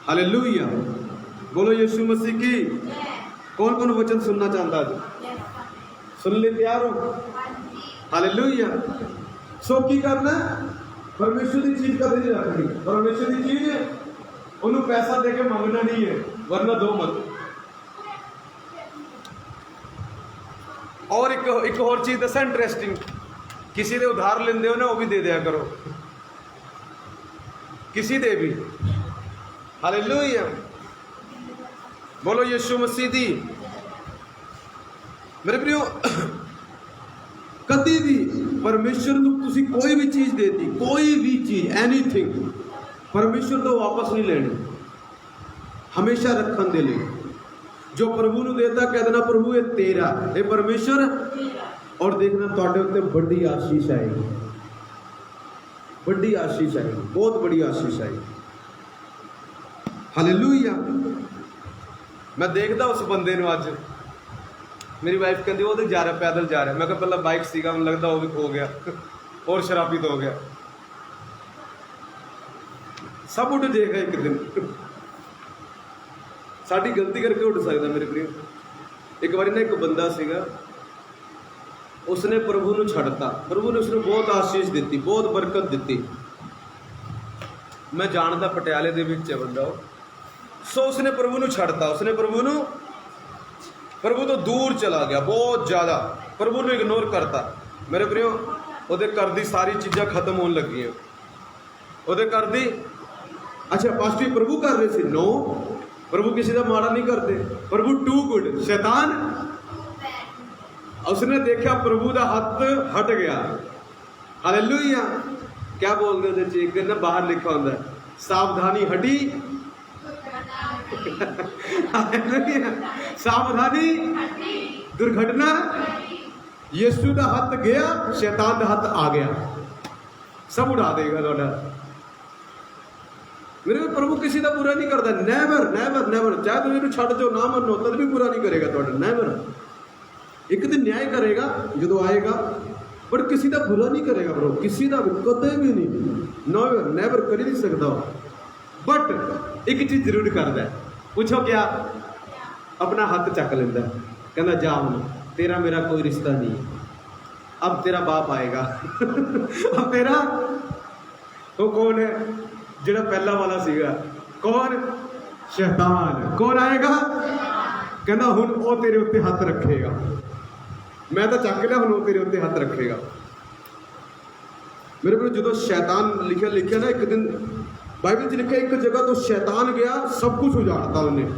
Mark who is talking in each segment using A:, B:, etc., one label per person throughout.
A: Hallelujah, बोलो यीशु मसीह की। कौन कौन वचन सुनना चाहता है? सुन ले, तैयार हो? हालेलुया। सो की करना, परमेश्वर की चीज का दिल रखनी। परमेश्वर की चीज उन्होंने पैसा देके मांगना नहीं है, वरना दो मत। और एक और चीज दसा इंटरेस्टिंग, किसी दे उधार लेंदे हो ना, वो भी दे दिया करो, किसी दे भी। हालेलुया, बोलो यीशु मसीह दी। मेरे प्रियो, कभी भी परमेश्वर को तुसी कोई भी चीज देती, कोई भी चीज, एनीथिंग, परमेश्वर तो वापस नहीं लेनी, हमेशा रखन दे ले। जो प्रभु ने देता कह देना प्रभु ये तेरा, ये परमेश्वर, और देखना तुहाडे उत्ते बड़ी आशीष आएगी, बड़ी आशीष आएगी, बहुत बड़ी आशीष आएगी। हालेलुया। मैं देखता उस बंदे ने, अज मेरी वाइफ कहती वो तो जा रहा, पैदल जा रहा है। मैं कहा पहला बाइक सीगा, मैं लगता वो भी खो गया और शराबी तो हो गया। सब उठ जाएगा एक दिन, साड़ी गलती करके उठ सकता। मेरे प्रिय, एक बार ना एक बंदा सीगा, उसने प्रभु को छड़ता, प्रभु ने उसने बहुत आशीष दी, बहुत बरकत दी। मैं जानता पटियाले दे विच बंदा, सो उसने प्रभु को छड़ता, उसने प्रभु तो दूर चला गया, बहुत ज्यादा प्रभु ने इग्नोर करता। मेरे प्रियो, ਉਹਦੇ घर दी सारी चीज़ां खत्म होने लगी हैं, ਉਹਦੇ घर दी। अच्छा पास्टर प्रभु कर रहे थे? नो, प्रभु किसी का माड़ा नहीं करते, प्रभु टू गुड। शैतान, उसने देखा प्रभु का हाथ हट गया। हालेलुया। क्या बोलते थे, एक दिन ना बाहर लिखा होता है, सावधानी हटी सावधानी दुर्घटना, यीशु का हाथ गया, शैतान का हाथ आ गया, सब उड़ा देगा थोड़ा। मेरे प्रभु किसी का बुरा नहीं करता, नेवर नेवर नेवर। चाहे तुम इन्हें छड़ दो, ना मनो, तब भी बुरा नहीं करेगा थोड़ा, नेवर। एक दिन न्याय करेगा जो आएगा, पर किसी का बुरा नहीं करेगा ब्रो, किसी का कदे भी नहीं, नेवर नेवर कर ही नहीं सकता। बट एक चीज जरूर करता है, पूछो क्या? अपना हाथ चक लेंदा, कहना जा हूं, तेरा मेरा कोई रिश्ता नहीं, अब तेरा बाप आएगा अब तेरा तो कौन है? जेड़ा पहला वाला सीगा, कौन? शैतान। कौन आएगा? कहना हुण वो तेरे उत्ते हाथ रखेगा, मैं तो चक लिया, हुण वो तेरे उत्ते हाथ रखेगा। मेरे को जो शैतान लिखा ना, एक दिन बाइबल लिखा एक जगह, तो शैतान गया, सब कुछ उजाड़ता उन्हें।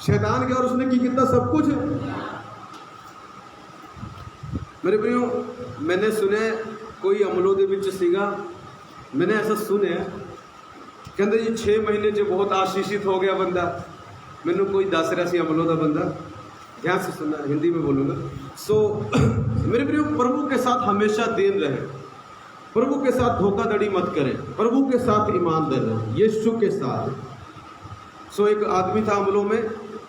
A: शैतान गया और उसने की किया? सब कुछ। मेरे प्रियो, मैंने सुने कोई अमलों के विच सीगा, मैंने ऐसा सुने कहते जी 6 महीने च बहुत आशीषित हो गया बंदा। मैनू कोई दस रहा सी अमलों का बंदा, ध्यान से सुनना, हिंदी में बोलूँगा। सो मेरे प्रियो, प्रभु के साथ हमेशा देन रहे, प्रभु के साथ धोखाधड़ी मत करें, प्रभु के साथ ईमानदार रहें, यीशु के साथ। सो एक आदमी था अमलों में,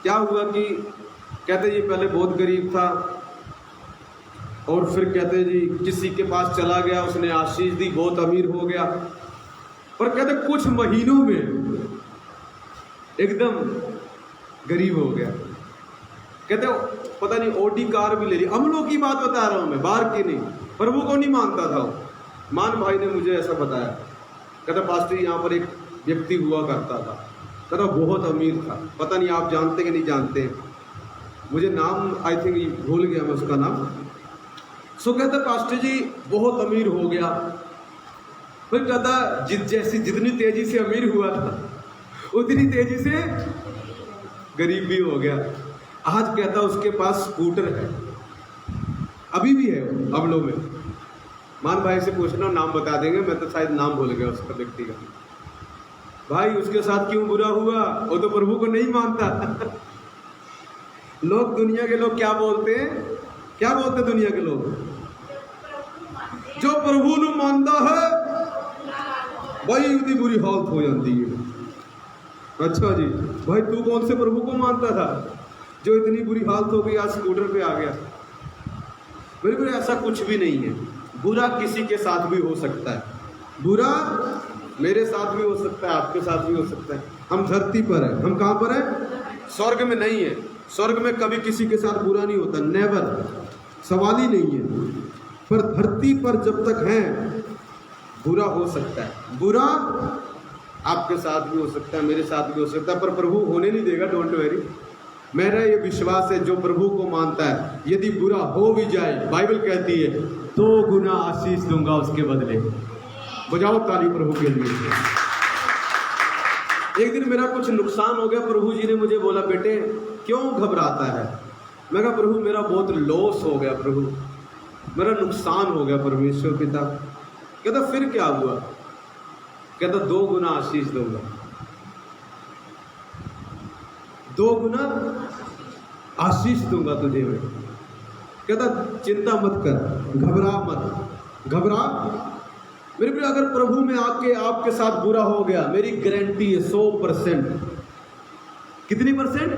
A: क्या हुआ कि कहते जी पहले बहुत गरीब था, और फिर कहते जी किसी के पास चला गया, उसने आशीष दी, बहुत अमीर हो गया। पर कहते कुछ महीनों में एकदम गरीब हो गया। कहते पता नहीं ओडी कार भी ले ली। अमलों की बात बता रहा हूं मैं, बाहर की नहीं। प्रभु को नहीं मानता था वो। मान भाई ने मुझे ऐसा बताया, कहता पास्टर यहाँ पर एक व्यक्ति हुआ करता था, कहता बहुत अमीर था, पता नहीं आप जानते कि नहीं जानते, मुझे नाम आई थिंक भूल गया मैं उसका नाम। सो कहता पास्टर जी बहुत अमीर हो गया। फिर कहता जितनी तेजी से अमीर हुआ था, उतनी तेजी से गरीब भी हो गया। आज कहता उसके पास स्कूटर है, अभी भी है अमलों में। मान भाई से पूछना, नाम बता देंगे, मैं तो शायद नाम भूल गया उसका व्यक्ति का। भाई उसके साथ क्यों बुरा हुआ? वो तो प्रभु को नहीं मानता लोग, दुनिया के लोग क्या बोलते हैं? क्या बोलते दुनिया के लोग? जो प्रभु को मानता है भाई उसकी बुरी हालत हो जाती है। अच्छा जी, भाई तू कौन से प्रभु को मानता था जो इतनी बुरी हालत हो गई, आज स्कूटर पे आ गया? बिल्कुल ऐसा कुछ भी नहीं है। बुरा किसी के साथ भी हो सकता है, बुरा मेरे साथ भी हो सकता है, आपके साथ भी हो सकता है। हम धरती पर हैं। हम कहाँ पर हैं? स्वर्ग में नहीं है। स्वर्ग में कभी किसी के साथ बुरा नहीं होता, नेवर, सवाल ही नहीं है। पर धरती पर जब तक हैं बुरा हो सकता है। बुरा आपके साथ भी हो सकता है, मेरे साथ भी हो सकता है, पर प्रभु होने नहीं देगा, डोंट वरी। मेरा ये विश्वास है, जो प्रभु को मानता है, यदि बुरा हो भी जाए, बाइबल कहती है 2 गुना आशीष दूंगा उसके बदले। बजाओ ताली प्रभु के लिए। एक दिन मेरा कुछ नुकसान हो गया, प्रभु जी ने मुझे बोला, बेटे क्यों घबराता है? मैं कहा प्रभु मेरा बहुत लॉस हो गया, प्रभु मेरा नुकसान हो गया परमेश्वर पिता। कहता फिर क्या हुआ? कहता 2 गुना आशीष दूंगा, 2 गुना आशीष दूंगा तुझे मैं। कहता चिंता मत कर, घबरा मत, घबरा मेरे प्रिय। अगर प्रभु में आके आपके साथ बुरा हो गया, मेरी गारंटी है 100%। कितनी परसेंट?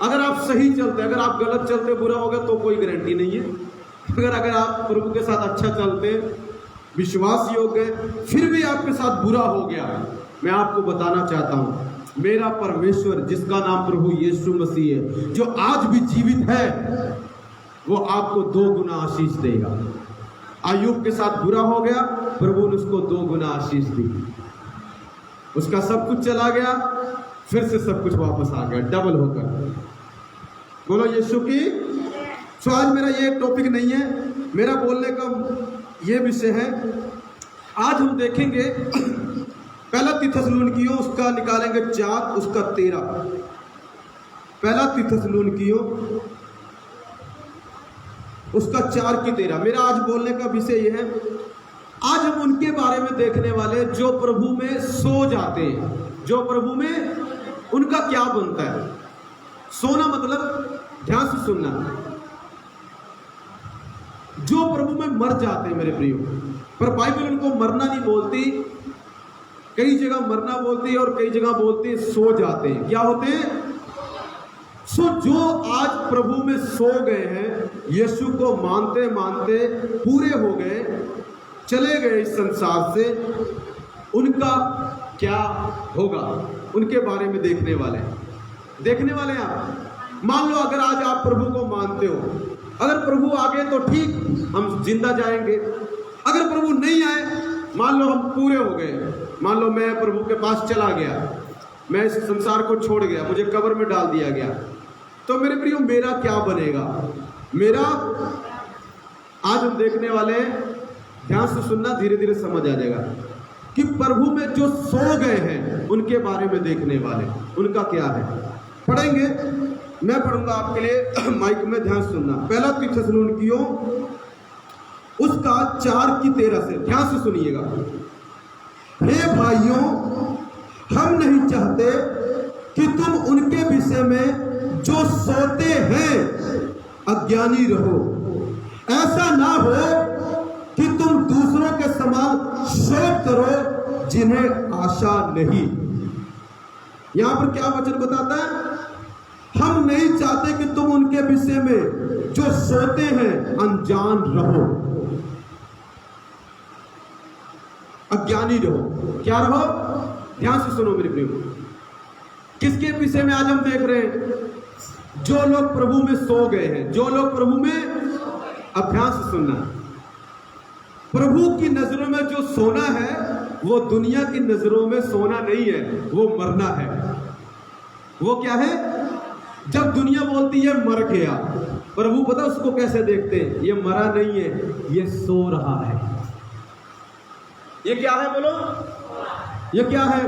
A: अगर आप सही चलते, अगर आप गलत चलते बुरा हो गया तो कोई गारंटी नहीं है। अगर आप प्रभु के साथ अच्छा चलते, विश्वास योग्य, फिर भी आपके साथ बुरा हो गया, मैं आपको बताना चाहता हूं, मेरा परमेश्वर जिसका नाम प्रभु यीशु मसीह है, जो आज भी जीवित है, वो आपको 2 गुना आशीष देगा। अय्यूब के साथ बुरा हो गया, प्रभु ने उसको 2 गुना आशीष दी। उसका सब कुछ चला गया, फिर से सब कुछ वापस आ गया, डबल होकर। बोलो यीशु की। तो आज मेरा ये टॉपिक नहीं है, मेरा बोलने का ये विषय है। आज हम देखेंगे पहला थिस्सलुनीकियों, उसका निकालेंगे 4, उसका 13। पहला थिस्सलुनीकियों उसका 4 की 13। मेरा आज बोलने का विषय यह है, आज हम उनके बारे में देखने वाले जो प्रभु में सो जाते हैं। जो प्रभु में, उनका क्या बनता है? सोना मतलब, ध्यान से सुनना, जो प्रभु में मर जाते हैं मेरे प्रियो। पर बाइबल उनको मरना नहीं बोलती, कई जगह मरना बोलती है और कई जगह बोलती है सो जाते हैं। क्या होते हैं? जो आज प्रभु में सो गए हैं, यीशु को मानते मानते पूरे हो गए, चले गए इस संसार से, उनका क्या होगा, उनके बारे में देखने वाले हैं आप। मान लो अगर आज आप प्रभु को मानते हो, अगर प्रभु आ गए तो ठीक, हम जिंदा जाएंगे। अगर प्रभु नहीं आए, मान लो हम पूरे हो गए, मान लो मैं प्रभु के पास चला गया, मैं इस संसार को छोड़ गया, मुझे कब्र में डाल दिया गया, तो मेरे प्रियो मेरा क्या बनेगा? मेरा आज हम देखने वाले हैं, ध्यान से सुनना, धीरे धीरे समझ आ जाएगा कि प्रभु में जो सो गए हैं उनके बारे में देखने वाले, उनका क्या है। पढ़ेंगे, मैं पढ़ूंगा आपके लिए, माइक में ध्यान सुनना। पहला थिस्सलुनीकियों उसका 4 की 13 से, ध्यान से सुनिएगा। हे भाइयों, हम नहीं चाहते कि तुम उनके विषय में जो सोते हैं अज्ञानी रहो। ऐसा ना हो कि तुम दूसरों के समान शोक करो जिन्हें आशा नहीं। यहां पर क्या वचन बताता है? हम नहीं चाहते कि तुम उनके विषय में जो सोते हैं अनजान रहो, अज्ञानी रहो। क्या रहो? ध्यान से सुनो मेरे प्रियो, किसके विषय में आज हम देख रहे हैं? जो लोग प्रभु में सो गए हैं, जो लोग प्रभु में, अभ्यास से सुनना, प्रभु की नजरों में जो सोना है वो दुनिया की नजरों में सोना नहीं है, वो मरना है। वो क्या है? जब दुनिया बोलती है मर गया, प्रभु पता उसको कैसे देखते हैं? ये मरा नहीं है, ये सो रहा है। ये क्या है बोलो? ये क्या है?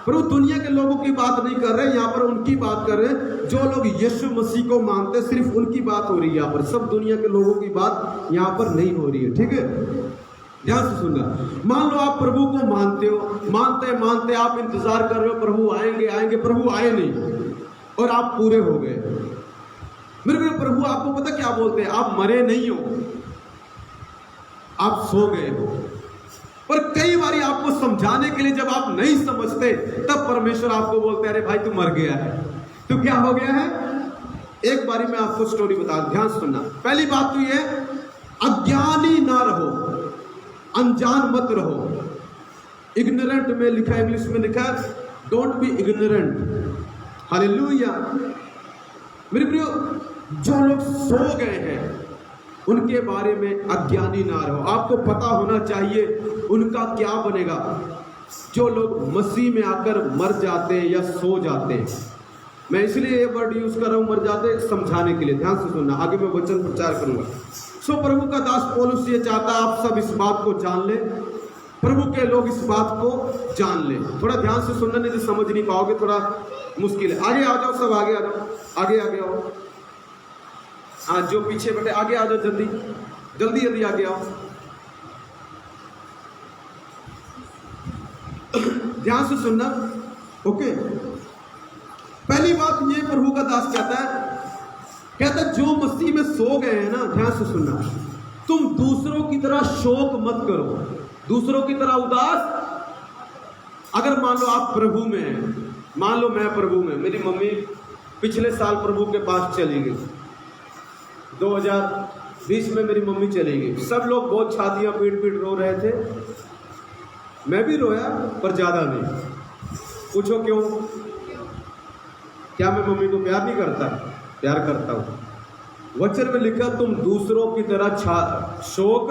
A: प्रभु दुनिया के लोगों की बात नहीं कर रहे, यहाँ पर उनकी बात कर रहे हैं जो लोग यीशु मसीह को मानते, सिर्फ उनकी बात हो रही है यहाँ पर। सब दुनिया के लोगों की बात यहाँ पर नहीं हो रही है, ठीक है? ध्यान से सुनना। मान लो आप प्रभु को मानते हो, मानते मानते आप इंतजार कर रहे हो प्रभु आएंगे आएंगे, प्रभु आए नहीं और आप पूरे हो गए। मेरे प्रभु आपको पता क्या बोलते हैं? आप मरे नहीं हो, आप सो गए हो। पर कई बार आपको समझाने के लिए जब आप नहीं समझते, तब परमेश्वर आपको बोलते हैं अरे भाई तू मर गया है। तो क्या हो गया है? एक बारी मैं आपको स्टोरी बता, ध्यान सुनना। पहली बात तो ये, अज्ञानी ना रहो, अनजान मत रहो। इग्नोरेंट में लिखा है, इंग्लिश में लिखा है डोंट बी इग्नोरेंट। हालेलुया। मेरे प्रियो, जो लोग सो गए हैं उनके बारे में अज्ञानी ना रहो। आपको पता होना चाहिए उनका क्या बनेगा। जो लोग मसीह में आकर मर जाते हैं या सो जाते हैं, मैं इसलिए ये वर्ड यूज कर रहा हूं मर जाते, समझाने के लिए। ध्यान से सुनना, आगे मैं वचन प्रचार करूंगा। सो प्रभु का दास पौलुस ये चाहता है आप सब इस बात को जान ले, प्रभु के लोग इस बात को जान ले। थोड़ा ध्यान से सुनना, नहीं तो समझ नहीं पाओगे, थोड़ा मुश्किल है। आगे आ जाओ, सब आगे आ जाओ, आगे आगे आओ। हाँ, जो पीछे बैठे आगे आ जाओ, जल्दी जल्दी जल्दी आगे आओ। ध्यान से सुनना, ओके। पहली बात ये प्रभु का दास कहता है जो मसीह में सो गए हैं ना, ध्यान से सुनना, तुम दूसरों की तरह शोक मत करो, दूसरों की तरह उदास। अगर मान लो आप प्रभु में हैं, मान लो मैं प्रभु में, मेरी मम्मी पिछले साल प्रभु के पास चली गई, 2020 में मेरी मम्मी चली गई। सब लोग बहुत छातियां पीट पीट रो रहे थे, मैं भी रोया पर ज़्यादा नहीं। पूछो क्यों? क्या मैं मम्मी को प्यार नहीं करता? प्यार करता हूँ। वचन में लिखा तुम दूसरों की तरह शोक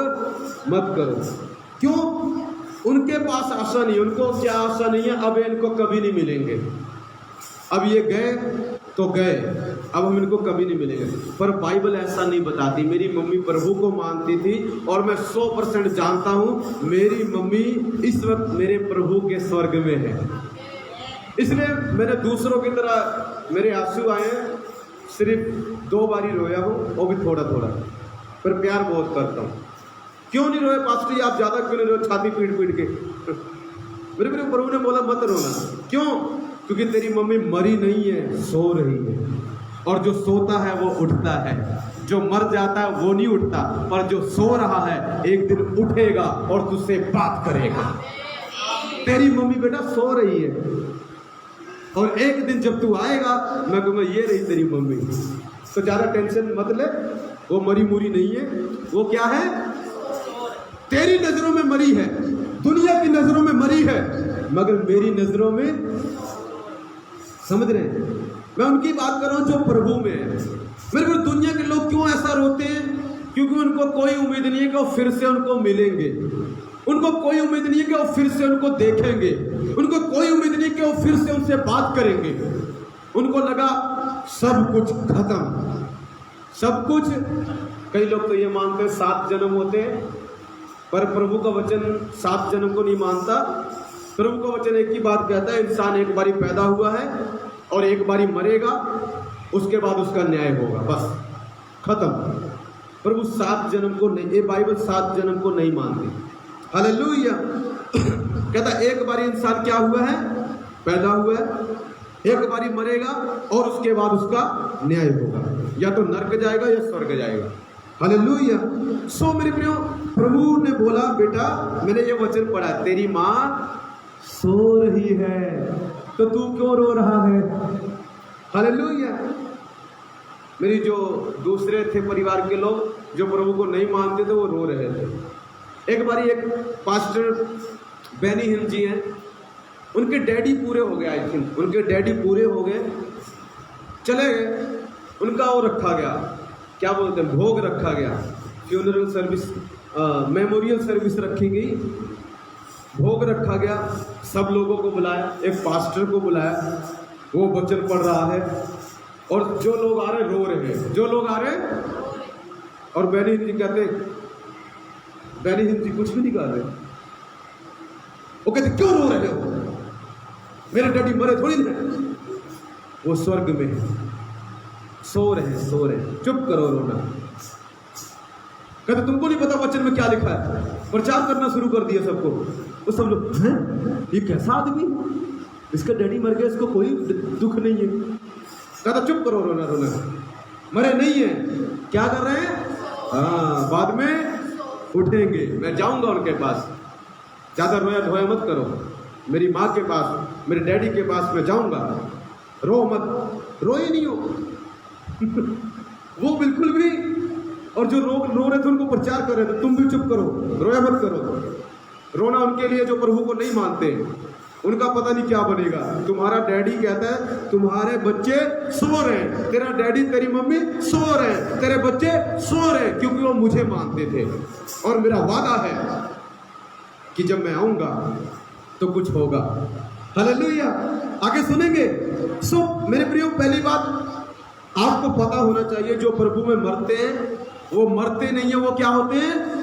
A: मत करो। क्यों? उनके पास आशा नहीं, उनको क्या आशा नहीं है, अब इनको कभी नहीं मिलेंगे। अब ये गए तो गए, अब हम इनको कभी नहीं मिलेंगे। पर बाइबल ऐसा नहीं बताती। मेरी मम्मी प्रभु को मानती थी और मैं 100% जानता हूँ मेरी मम्मी इस वक्त मेरे प्रभु के स्वर्ग में है। इसलिए मैंने दूसरों की तरह, मेरे आंसू आए हैं, सिर्फ 2 बारी रोया हूँ, वो भी थोड़ा थोड़ा, पर प्यार बहुत करता हूँ। क्यों नहीं रोए पास्टर जी, आप ज़्यादा क्यों नहीं रोए छाती पीट पीट के? मेरे प्रभु ने बोला मत रोना। क्यों? क्योंकि तेरी मम्मी मरी नहीं है, सो रही है। और जो सोता है वो उठता है, जो मर जाता है वो नहीं उठता, पर जो सो रहा है एक दिन उठेगा और तुझसे बात करेगा। तेरी मम्मी बेटा सो रही है, और एक दिन जब तू आएगा मैं कहूँगा ये रही तेरी मम्मी। तो ज़्यादा टेंशन मत ले, वो मरी मुरी नहीं है। वो क्या है? तेरी नज़रों में मरी है, दुनिया की नज़रों में मरी है, मगर मेरी नज़रों में, समझ रहे हैं? मैं उनकी बात कर रहा हूँ जो प्रभु में है। मेरे को दुनिया के लोग क्यों ऐसा रोते हैं? क्योंकि उनको कोई उम्मीद नहीं है कि वो फिर से उनको मिलेंगे, उनको कोई उम्मीद नहीं है कि वो फिर से उनको देखेंगे, उनको कोई उम्मीद नहीं है कि वो फिर से उनसे बात करेंगे। उनको लगा सब कुछ खत्म, सब कुछ। कई लोग तो ये मानते हैं 7 जन्म होते हैं, पर प्रभु का वचन 7 जन्म को नहीं मानता। प्रभु का वचन एक ही बात कहता है, इंसान एक बारी पैदा हुआ है और एक बारी मरेगा, उसके बाद उसका न्याय होगा, बस खत्म। प्रभु 7 जन्म को नहीं, ये बाइबल 7 जन्म को नहीं मानती। हालेलुया। कहता एक बारी इंसान क्या हुआ है? पैदा हुआ है, एक बारी मरेगा और उसके बाद उसका न्याय होगा, या तो नरक जाएगा या स्वर्ग जाएगा। हालेलुया। सो मेरे प्रियो, प्रभु ने बोला बेटा, मैंने ये वचन पढ़ा, तेरी माँ सो रही है तो तू क्यों रो रहा है? हालेलुया। मेरी जो दूसरे थे परिवार के लोग जो प्रभु को नहीं मानते थे, वो रो रहे थे। एक बारी एक पास्टर बेनी हिन जी हैं, उनके डैडी पूरे हो गए, आई थिंक उनके डैडी पूरे हो गए, चले गए। उनका वो रखा गया, क्या बोलते हैं, भोग रखा गया, फ्यूनरल सर्विस, मेमोरियल सर्विस रखी गई, भोग रखा गया। सब लोगों को बुलाया, एक पास्टर को बुलाया, वो वचन पढ़ रहा है और जो लोग आ रहे रो रहे हैं, जो लोग आ रहे हैं। और बेनी हिन जी कहते, बेनी हिन जी कुछ भी नहीं कर रहे, वो कहते क्यों रो रहे हो? मेरे डैडी मरे थोड़ी ना, वो स्वर्ग में है, सो रहे, सो रहे, चुप करो रोना। कहते तुमको नहीं पता वचन में क्या लिखा है? प्रचार करना शुरू कर दिया सबको। वो सब लोग, हैं ये कैसा आदमी, इसका डैडी मर गया, इसको कोई दुख नहीं है। कहता चुप करो रोना रोना, मरे नहीं है। क्या कर रहे हैं? हाँ, बाद में उठेंगे, मैं जाऊंगा उनके पास। ज़्यादा रोया धोया मत करो, मेरी माँ के पास, मेरे डैडी के पास मैं जाऊंगा, रो मत, रोए नहीं हो। वो बिल्कुल भी, और जो रो रहे थे उनको प्रचार कर रहे थे, तुम भी चुप करो, रोया मत करो। रोना उनके लिए जो प्रभु को नहीं मानते, उनका पता नहीं क्या बनेगा। तुम्हारा डैडी कहता है तुम्हारे बच्चे सो रहे हैं, तेरा डैडी तेरी मम्मी सो रहे हैं, तेरे बच्चे सो रहे हैं, क्योंकि वो मुझे मानते थे। और मेरा वादा है कि जब मैं आऊंगा तो कुछ होगा। हालेलुया। आगे सुनेंगे। सो मेरे प्रियो, पहली बात आपको पता होना चाहिए, जो प्रभु में मरते हैं वो मरते नहीं है, वो क्या होते हैं?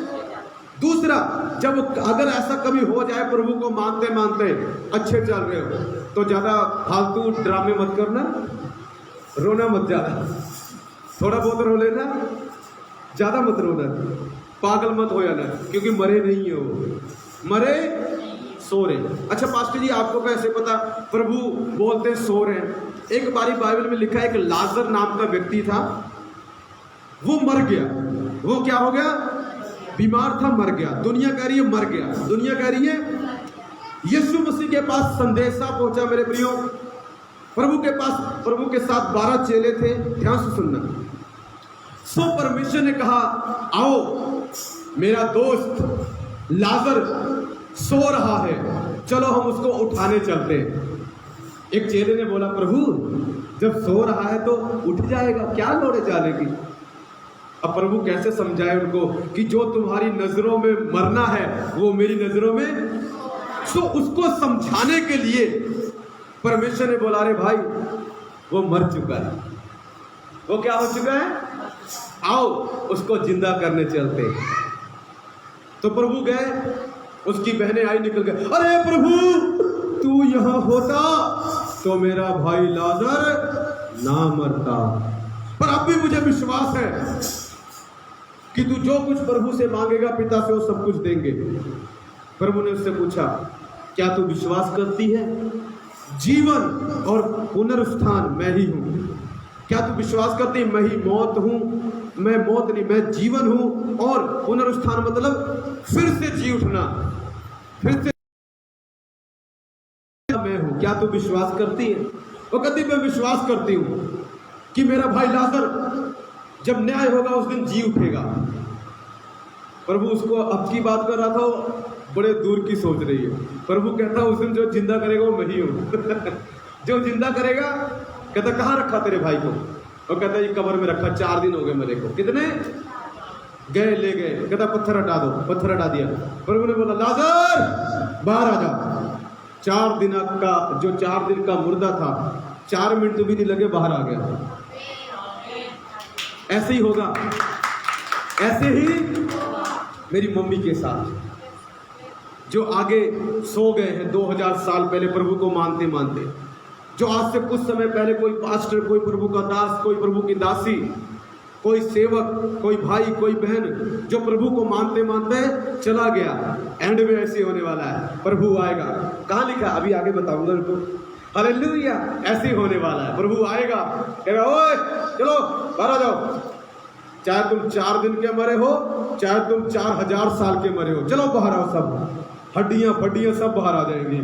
A: दूसरा, जब अगर ऐसा कभी हो जाए प्रभु को मानते मानते अच्छे चल रहे हो, तो ज्यादा फालतू ड्रामे मत करना, रोना मत ज्यादा, थोड़ा बहुत रो लेना, ज्यादा मत रोना, पागल मत हो जाना, क्योंकि मरे नहीं है वो, मरे सो रहे। अच्छा पास्टर जी, आपको कैसे पता? प्रभु बोलते हैं सो रहे हैं। एक बारी बाइबल में लिखा है, एक लाजर नाम का व्यक्ति था, वो मर गया। वो क्या हो गया? बीमार था, मर गया। दुनिया कह रही है मर गया, दुनिया कह रही है। यीशु मसीह के पास संदेशा पहुंचा मेरे प्रियो, प्रभु के पास, प्रभु के साथ 12 चेले थे। ध्यान से सुनना। सो परमेश्वर ने कहा, आओ मेरा दोस्त लाजर सो रहा है, चलो हम उसको उठाने चलते हैं। एक चेले ने बोला, प्रभु जब सो रहा है तो उठ जाएगा, क्या लोड़े जाने की। अब प्रभु कैसे समझाए उनको कि जो तुम्हारी नजरों में मरना है वो मेरी नजरों में। सो उसको समझाने के लिए परमेश्वर ने बोला, अरे भाई वो मर चुका है, वो क्या हो चुका है, आओ उसको जिंदा करने चलते। तो प्रभु गए, उसकी बहनें आई, निकल गए, अरे प्रभु तू यहां होता तो मेरा भाई लाजर ना मरता। पर अब भी मुझे विश्वास है कि तू जो कुछ प्रभु से मांगेगा पिता से वो सब कुछ देंगे। प्रभु ने उससे पूछा, क्या तू विश्वास करती है जीवन और पुनरुत्थान मैं ही हूं? क्या तू विश्वास करती है मैं ही मौत हूं? मैं मौत नहीं, मैं जीवन हूं, और पुनरुत्थान मतलब फिर से जी उठना, फिर से मैं हूं। क्या तू विश्वास करती है? वो कहती मैं विश्वास करती हूं कि मेरा भाई लाजर जब न्याय होगा उस दिन जी उठेगा। प्रभु उसको अब की बात कर रहा था, बड़े दूर की सोच रही है। प्रभु कहता उस दिन जो जिंदा करेगा वो मैं ही हूं। जो जिंदा करेगा, कहता कहाँ रखा तेरे भाई को? और कहता ये कब्र में रखा, 4 दिन हो गए मेरे को। कितने गए, ले गए। कहता पत्थर हटा दो, पत्थर हटा दिया। प्रभु ने बोला, लाजर बाहर आ जा। 4 दिन का, जो 4 दिन का मुर्दा था, 4 मिनट भी नहीं लगे, बाहर आ गया। ऐसे ही होगा, ऐसे ही मेरी मम्मी के साथ, जो आगे सो गए हैं 2000 साल पहले प्रभु को मानते मानते, जो आज से कुछ समय पहले कोई पास्टर, कोई प्रभु का दास, कोई प्रभु की दासी, कोई सेवक, कोई भाई, कोई बहन, जो प्रभु को मानते मानते चला गया। एंड में ऐसे होने वाला है, प्रभु आएगा। कहाँ लिखा? अभी आगे बताऊंगा उनको। हालेलुया। ऐसे होने वाला है, प्रभु आएगा, कहेगा ओए चलो बाहर आ जाओ। चाहे तुम 4 दिन के मरे हो, चाहे तुम 4000 साल के मरे हो, चलो बाहर आओ। सब हड्डियां फड्डियां सब बाहर आ जाएंगी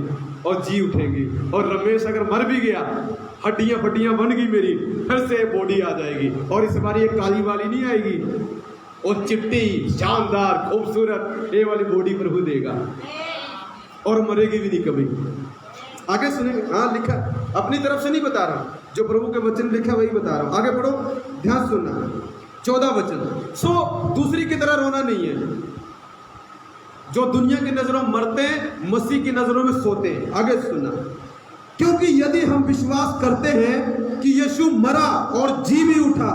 A: और जी उठेंगी। और रमेश अगर मर भी गया, हड्डियां फड्डियां बन गई मेरी, फिर से बॉडी आ जाएगी। और इस बार ये काली वाली नहीं आएगी, और चिट्टी शानदार खूबसूरत ये वाली बॉडी प्रभु देगा, और मरेगी भी नहीं कभी। आगे सुनेंगे। हाँ लिखा, अपनी तरफ से नहीं बता रहा, जो प्रभु के वचन लिखा वही बता रहा हूं। आगे पढ़ो, ध्यान सुनना। 14 वचन। सो दूसरी की तरह रोना नहीं है। जो दुनिया की नजरों मरते हैं, मसीह की नजरों में सोते हैं। आगे सुनना। क्योंकि यदि हम विश्वास करते हैं कि यीशु मरा और जी भी उठा,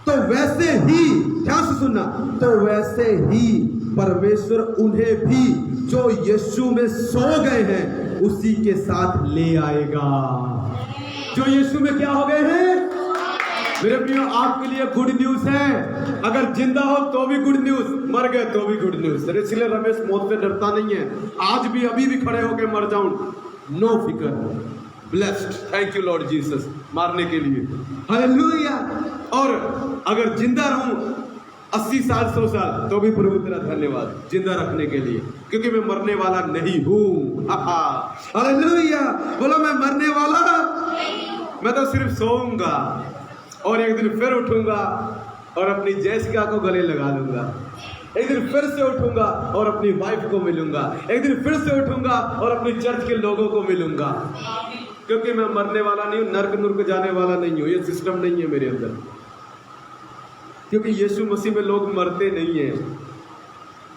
A: तो वैसे ही, ध्यान से सुनना, तो वैसे ही परमेश्वर उन्हें भी जो यीशु में सो गए हैं उसी के साथ ले आएगा। जो यीशु में क्या हो गए हैं मेरे प्रियो, आपके लिए गुड न्यूज है। अगर जिंदा हो तो भी गुड न्यूज, मर गए तो भी गुड न्यूज। इसलिए रमेश मौत से डरता नहीं है। आज भी, अभी भी खड़े होकर मर जाऊं, नो फिकर, blessed, thank you Lord Jesus, मारने के लिए। हालेलुया। और अगर जिंदा रहूं 80 साल 100 साल तो भी प्रभु तेरा धन्यवाद जिंदा रखने के लिए, क्योंकि मैं मरने वाला नहीं हूं। हालेलुया। बोलो मैं मरने वाला, मैं तो सिर्फ सोऊंगा और एक दिन फिर उठूंगा और अपनी जैसिका को गले लगा लूंगा। एक दिन फिर से उठूंगा और अपनी वाइफ को मिलूंगा, एक दिन फिर से उठूंगा और अपनी चर्च के लोगों को मिलूंगा, क्योंकि मैं मरने वाला नहीं हूं, नर्क नुर्क जाने वाला नहीं हूं। ये सिस्टम नहीं है मेरे अंदर, क्योंकि यीशु मसीह में लोग मरते नहीं हैं,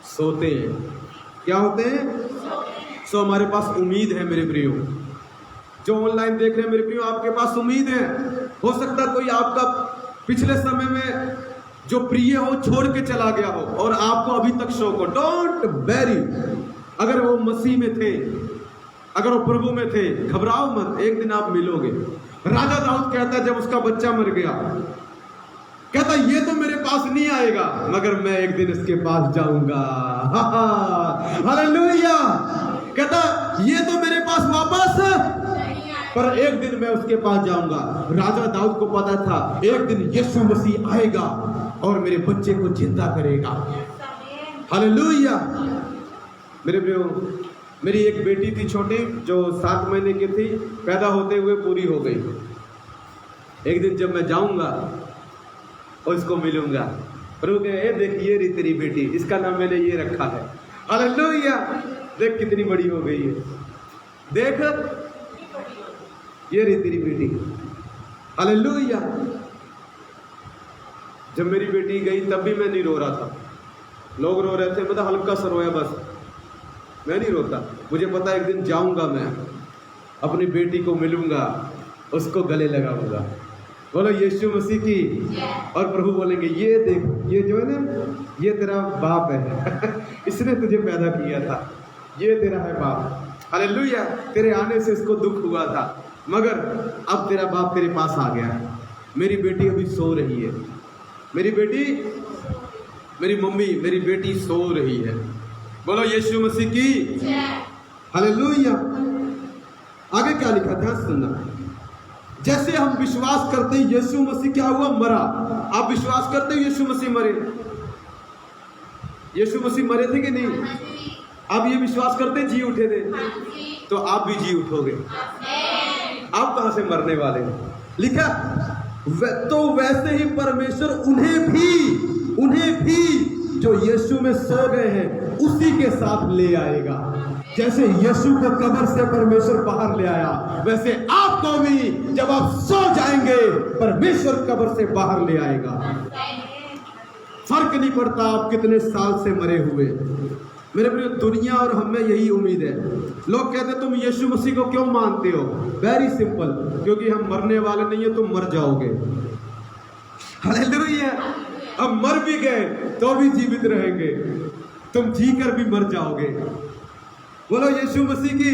A: सोते हैं। क्या होते हैं? सो हमारे पास उम्मीद है मेरे प्रियो, जो ऑनलाइन देख रहे हैं मेरे प्रियो, आपके पास उम्मीद है। हो सकता है कोई आपका पिछले समय में जो प्रिय हो छोड़ के चला गया हो और आपको अभी तक शौक हो। डोंट वेरी, अगर वो मसीह में थे, अगर वो प्रभु में थे, घबराओ मत, एक दिन आप मिलोगे। राजा दाऊद कहता है जब उसका बच्चा मर गया, कहता ये तो मेरे पास नहीं आएगा, मगर मैं एक दिन इसके पास जाऊंगा। हालेलुया। कहता ये तो मेरे पास वापस, पर एक दिन मैं उसके पास जाऊंगा। राजा दाऊद को पता था एक दिन यीशु मसीह आएगा और मेरे बच्चे को जिंदा करेगा। हालेलुया। मेरे प्रियो, मेरी एक बेटी थी छोटी, जो 7 महीने की थी, पैदा होते हुए पूरी हो गई। एक दिन जब मैं जाऊंगा और इसको मिलूंगा, प्रभु कहे देखिए री तेरी बेटी, इसका नाम मैंने ये रखा है। हालेलुया। देख कितनी बड़ी हो गई है, देख ये री तेरी बेटी। हालेलुया। जब मेरी बेटी गई तब भी मैं नहीं रो रहा था, लोग रो रहे थे, मतलब हल्का सा रोया बस, मैं नहीं रोता। मुझे पता एक दिन जाऊंगा मैं, अपनी बेटी को मिलूंगा, उसको गले लगाऊंगा। बोलो यीशु मसीह की। और प्रभु बोलेंगे ये देख, ये जो है ना, ये तेरा बाप है इसने तुझे पैदा किया था, ये तेरा है बाप। हालेलुया। तेरे आने से इसको दुख हुआ था, मगर अब तेरा बाप तेरे पास आ गया है। मेरी बेटी अभी सो रही है, मेरी बेटी, मेरी मम्मी, मेरी बेटी सो रही है। बोलो यीशु मसीह की। हालेलुया। आगे क्या लिखा था सुनना। जैसे हम विश्वास करते हैं यीशु मसीह क्या हुआ, मरा। आप विश्वास करते हो यीशु मसीह मरे? यीशु मसीह मरे थे कि नहीं? आप ये विश्वास करते जी उठे थे? तो आप भी जी उठोगे। आप कहां से मरने वाले हैं? लिखा तो वैसे ही परमेश्वर उन्हें भी जो यीशु में सो गए हैं उसी के साथ ले आएगा। जैसे यीशु को कब्र से परमेश्वर बाहर ले आया, वैसे आपको भी जब आप सो जाएंगे परमेश्वर कब्र से बाहर ले आएगा। फर्क नहीं पड़ता आप कितने साल से मरे हुए। मेरे प्रिय, दुनिया और हम में यही उम्मीद है। लोग कहते हैं तुम यीशु मसीह को क्यों मानते हो? वेरी सिंपल, क्योंकि हम मरने वाले नहीं है, तुम मर जाओगे। हालेलुया। अब मर भी गए तो भी जीवित रहेंगे, तुम जी कर भी मर जाओगे। बोलो यीशु मसीह की।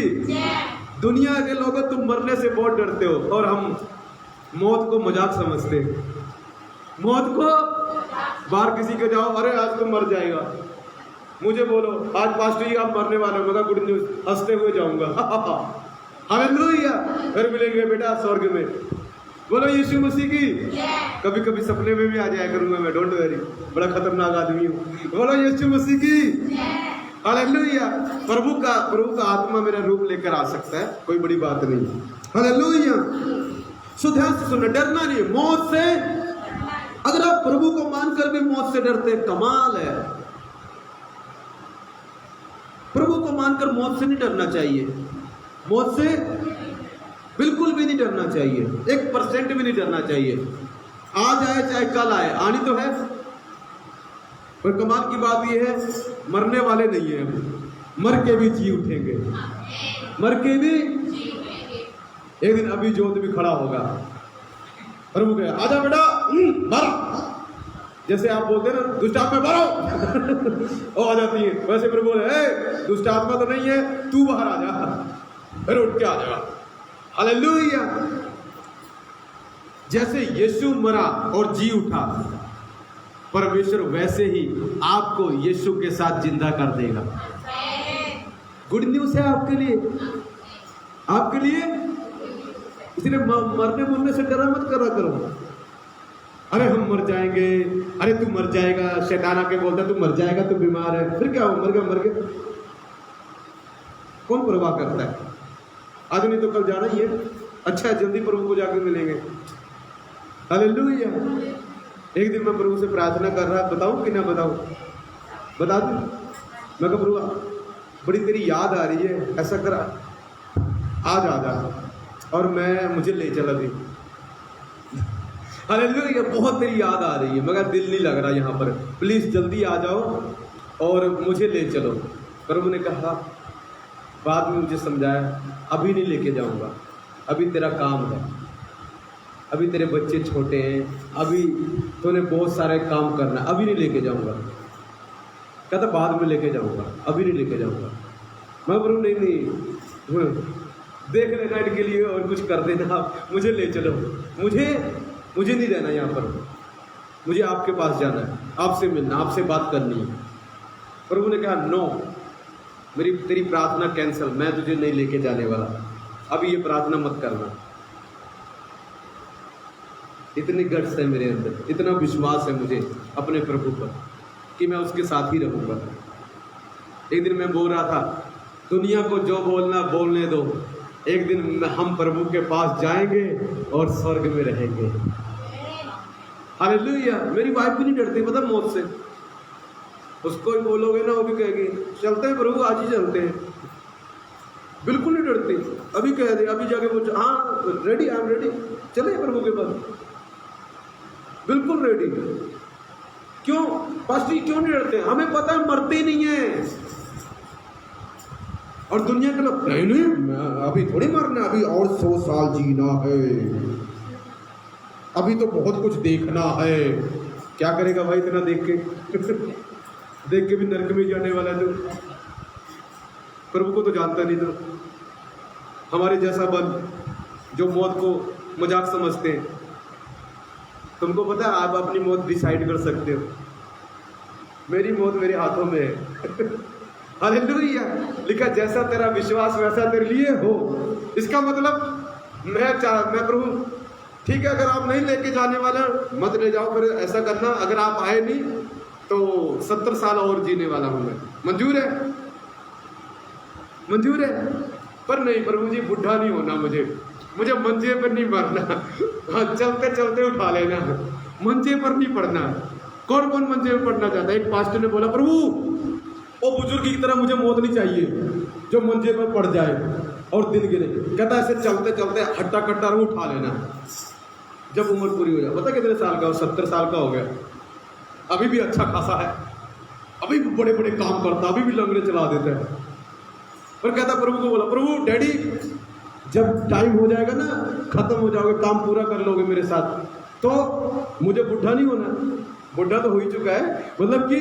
A: दुनिया के लोग तुम मरने से बहुत डरते हो और हम मौत को मजाक समझते हैं। मौत को बाहर किसी को जाओ, अरे आज तुम मर जाएगा, मुझे बोलो आज पास्टर जी आप मरने वाले हो, मैं गुड न्यूज, हंसते हुए जाऊंगा। हालेलुया। फिर मिलेंगे बेटा स्वर्ग में। बोलो यीशु मसीह की। कभी कभी सपने में भी आ जाया करूंगा मैं, डोंट वेरी, बड़ा खतरनाक आदमी हूँ। बोलो यीशु मसीह की। हालेलुया। प्रभु का आत्मा मेरा रूप लेकर आ सकता है, कोई बड़ी बात नहीं। हालेलुया। सो ध्यान से सुनना, डरना नहीं मौत से। अगर आप प्रभु को मानकर भी मौत से डरते, कमाल है। प्रभु को मानकर मौत से नहीं डरना चाहिए, मौत से बिल्कुल भी नहीं डरना चाहिए, 1% भी नहीं डरना चाहिए। आज आए चाहे कल आए, आनी तो है। पर कमाल की बात यह है, मरने वाले नहीं है, मर के भी जी उठेंगे, मर के भी। एक दिन अभी जोत भी खड़ा होगा, प्रभु कहे आजा बेटा मारो, जैसे आप बोलते हैं ना दुष्ट आत्मा मारो वो आ जाती है, वैसे प्रभु बोले दुष्ट आत्मा तो नहीं है, तू बाहर आ जा, फिर उठ के आ जाएगा। हालेलुया। जैसे यीशु मरा और जी उठा, परमेश्वर वैसे ही आपको यीशु के साथ जिंदा कर देगा। गुड न्यूज है आपके लिए, आपके लिए। इसलिए मरने मुरने से डरा मत करा करो। अरे हम मर जाएंगे, अरे तू मर जाएगा, शैतान आके बोलता तू मर जाएगा, तू बीमार है, फिर क्या हो, मर गया। कौन परवाह करता है? आज नहीं तो कल जाना ही है। अच्छा है, जल्दी प्रभु को जाकर मिलेंगे। हालेलुया। एक दिन मैं प्रभु से प्रार्थना कर रहा, बताऊं कि ना बताऊं? बता दूँ? मैं कहा प्रभु बड़ी तेरी याद आ रही है, ऐसा कर आज आ जा और मुझे ले चल अभी। हालेलुया, बहुत तेरी याद आ रही है। मगर दिल नहीं लग रहा यहाँ पर, प्लीज़ जल्दी आ जाओ और मुझे ले चलो। प्रभु ने कहा, बाद में मुझे समझाया, अभी नहीं लेके जाऊँगा, अभी तेरा काम है, अभी तेरे बच्चे छोटे हैं, अभी तूने बहुत सारे काम करना, अभी नहीं लेके जाऊँगा। कहता बाद में लेके जाऊँगा, अभी नहीं लेके जाऊँगा। मैं प्रभु नहीं देख लेना इनके लिए और कुछ कर देना, मुझे ले चलो, मुझे नहीं रहना यहाँ पर, मुझे आपके पास जाना है, आपसे मिलना, आपसे बात करनी है। प्रभु ने कहा नो, तेरी प्रार्थना कैंसिल, मैं तुझे नहीं लेके जाने वाला, अभी ये प्रार्थना मत करना। इतनी गट्स है मेरे अंदर, इतना विश्वास है मुझे अपने प्रभु पर कि मैं उसके साथ ही रहूँगा। एक दिन मैं बोल रहा था, दुनिया को जो बोलना बोलने दो, एक दिन हम प्रभु के पास जाएंगे और स्वर्ग में रहेंगे। हालेलुया। मेरी वाइफ भी नहीं डरती पता मौत से, उसको ही बोलोगे ना वो भी कहेगी चलते हैं प्रभु, आज ही चलते हैं, बिल्कुल नहीं डरती। अभी कह दे, अभी जाके पूछो, हाँ रेडी, आई एम रेडी, चले प्रभु के पास, बिल्कुल रेडी। क्यों पास्टर जी क्यों नहीं डरते? हमें पता है मरते ही नहीं है। और दुनिया के लोग नहीं अभी थोड़ी मरना, अभी और 100 साल जीना है, अभी तो बहुत कुछ देखना है। क्या करेगा भाई इतना देख के देख के भी नरक में जाने वाला है। तो प्रभु को तो जानता नहीं। तो हमारे जैसा बन जो मौत को मजाक समझते हैं, तुमको पता है आप अपनी मौत डिसाइड कर सकते हो। मेरी मौत मेरे हाथों में है। हालेलुया। लिखा जैसा तेरा विश्वास वैसा तेरे लिए हो। इसका मतलब मैं प्रभु ठीक है, अगर आप नहीं लेके जाने वाले मत ले जाओ, फिर ऐसा करना, अगर आप आए नहीं तो 70 साल और जीने वाला हूं मैं, मंजूर है? मंजूर है? पर नहीं प्रभु जी, बुढ़ा नहीं होना मुझे मंजे पर नहीं मरना। हाँ, चलते चलते उठा लेना, मंजे पर नहीं पड़ना। कौन कौन मंजे पर पड़ना चाहता है? एक पास्टर ने बोला, प्रभु वो बुजुर्ग की तरह मुझे मौत नहीं चाहिए जो मंजे पर पड़ जाए और दिन गिरे। कहता ऐसे चलते चलते हट्टा कट्टा उठा लेना जब उम्र पूरी हो जाए। पता कितने साल का हो? 70 साल का हो गया, अभी भी अच्छा खासा है, अभी भी बड़े बड़े काम करता, अभी भी लंगड़े चला देता है। और कहता प्रभु को बोला, प्रभु डैडी जब टाइम हो जाएगा ना, खत्म हो जाओगे, काम पूरा कर लोगे मेरे साथ, तो मुझे बुढ़ा नहीं होना। बुढ़ा तो हो ही चुका है, मतलब कि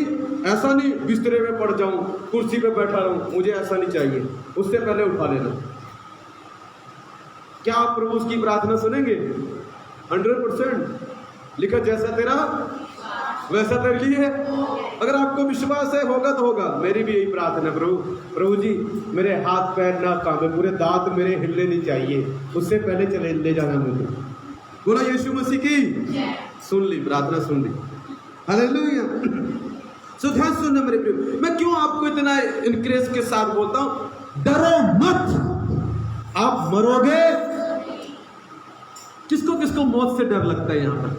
A: ऐसा नहीं बिस्तरे में पड़ जाऊं, कुर्सी पे बैठा रहूं, मुझे ऐसा नहीं चाहिए, उससे पहले उठा लेना। क्या आप प्रभु उसकी प्रार्थना सुनेंगे? 100%। लिखा जैसा तेरा वैसा तेरे लिए है। अगर आपको विश्वास है होगा तो होगा। मेरी भी यही प्रार्थना, प्रभु जी मेरे हाथ पैर ना कांपे, पूरे दांत मेरे हिलने नहीं चाहिए, उससे पहले चले ले जाना मुझे। बोला यीशु मसीह की। सुन ली प्रार्थना, सुन ली। हालेलुया। सो ध्यान सुनना मेरे प्रिय, मैं क्यों आपको इतना इनक्रेज के साथ बोलता हूं, डरो मत, आप मरोगे। किसको किसको मौत से डर लगता है यहाँ पर?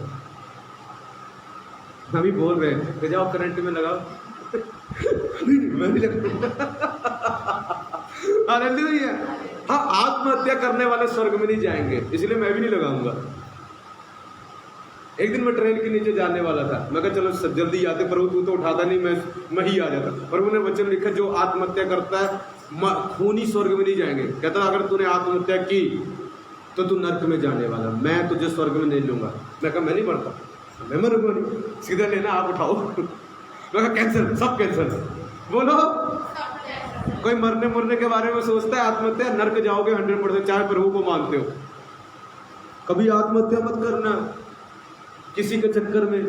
A: अभी बोल रहे हैं कि जाओ करंट में लगाओ। मैं नहीं लगता। हालेलुया। हाँ, आत्महत्या करने वाले स्वर्ग में नहीं जाएंगे, इसलिए मैं भी नहीं लगाऊंगा। एक दिन मैं ट्रेन के नीचे जाने वाला था, मैं कहा चलो जल्दी आते, प्रभु तू तो उठाता नहीं, मैं ही आ जाता। प्रभु ने वचन लिखा जो आत्महत्या करता है खूनी स्वर्ग में नहीं जाएंगे। कहता अगर तूने आत्महत्या की तो तू नरक में जाने वाला, मैं तुझे स्वर्ग में नहीं लूंगा। मैं कहा मैं नहीं पढ़ता, मैं मरूंगा नहीं, सीधा लेना आप उठाओ। मैं कहा कैंसिल, सब कैंसिल। बोलो कोई मरने के बारे में सोचता है आत्महत्या, नरक जाओगे 100%, चाहे प्रभु को मानते हो। कभी आत्महत्या मत करना किसी के चक्कर में,